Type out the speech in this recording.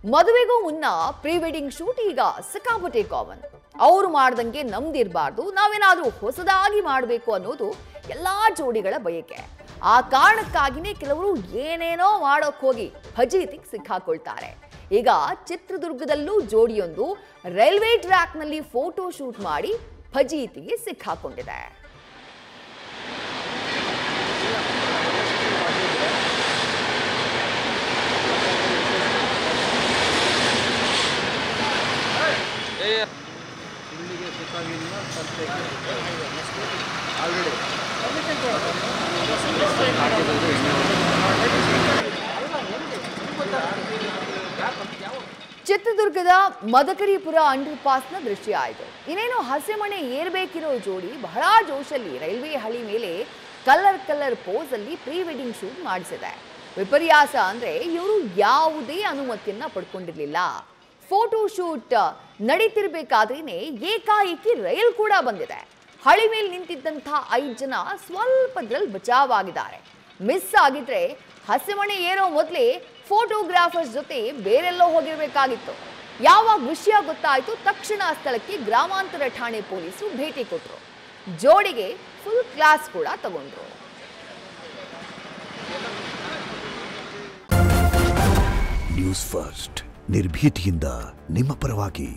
ಮದುವೆಗೂ ಮುನ್ನ pre wedding shoot ಈಗ ಸಿಕ್ಕಾಪಟ್ಟೆ ಕಾಮನ್. ಅವರು ಮಾಡ್ದಂಗೆ ನಮ್ದಿರಬಾರ್ದು, ನಾವೇನಾದ್ರೂ ಹೊಸದಾಗಿ ಮಾಡಬೇಕು ಅನ್ನೋದು ಎಲ್ಲಾ ಜೋಡಿಗಳ ಬಯಕೆ. ಆ ಕಾರಣಕ್ಕಾಗಿನೇ ಕೆಲವರು ಏನೇನೋ ಮಾಡೋಕ್ ಹೋಗಿ ಫಜೀತಿಗೆ ಸಿಕ್ಕಾಕೊಳ್ತಾರೆ. ಈಗ ಚಿತ್ರದುರ್ಗದಲ್ಲೂ ಜೋಡಿಯೊಂದು ರೈಲ್ವೆ ಟ್ರ್ಯಾಕ್ನಲ್ಲಿ ಫೋಟೋ ಶೂಟ್ ಮಾಡಿ ಫಜೀತಿಗೆ ಸಿಕ್ಕಾಕೊಂಡಿದೆ. ಚಿತ್ರದುರ್ಗದ ಮದಕರಿಪುರ ಅಂಡರ್ ಪಾಸ್ನ ದೃಶ್ಯ ಆಯಿತು. ಇನ್ನೇನು ಹಸೆಮಣೆ ಏರ್ಬೇಕಿರೋ ಜೋಡಿ ಬಹಳ ಜೋಶಲ್ಲಿ ರೈಲ್ವೆ ಹಳಿ ಮೇಲೆ ಕಲರ್ ಪೋಸ್ ಅಲ್ಲಿ ಪ್ರೀ ವೆಡ್ಡಿಂಗ್ ಶೂಟ್ ಮಾಡಿಸಿದೆ. ವಿಪರ್ಯಾಸ ಅಂದ್ರೆ ಇವರು ಯಾವುದೇ ಅನುಮತಿಯನ್ನ ಪಡ್ಕೊಂಡಿರ್ಲಿಲ್ಲ. ಫೋಟೋ ಶೂಟ್ ನಡೀತಿರ್ಬೇಕಾದ್ರೇನೆ ಏಕಾಏಕಿ ರೈಲ್ ಕೂಡ ಬಂದಿದೆ. ಹಳಿ ಮೇಲೆ ನಿಂತಿದ್ದಂಥ 5 ಜನ ಸ್ವಲ್ಪದ್ರಲ್ಲಿ ಬಚಾವಾಗಿದ್ದಾರೆ. ಮಿಸ್ ಆಗಿದ್ರೆ ಹಸೆಮಣೆ ಏರೋ ಮೊದಲೇ ಫೋಟೋಗ್ರಾಫರ್ಸ್ ಜೊತೆ ಬೇರೆಲ್ಲೋ ಹೋಗಿರ್ಬೇಕಾಗಿತ್ತು. ಯಾವಾಗ ವಿಷಯ ಗೊತ್ತಾಯ್ತು ತಕ್ಷಣ ಸ್ಥಳಕ್ಕೆ ಗ್ರಾಮಾಂತರ ಠಾಣೆ ಪೊಲೀಸರು ಭೇಟಿ ಕೊಟ್ಟರು. ಜೋಡಿಗೆ ಫುಲ್ ಕ್ಲಾಸ್ ಕೂಡ ತಗೊಂಡ್ರು. ನ್ಯೂಸ್ ಫಸ್ಟ್ ನಿರ್ಭೀತಿಯಿಂದ ನಿಮ್ಮ ಪರವಾಗಿ.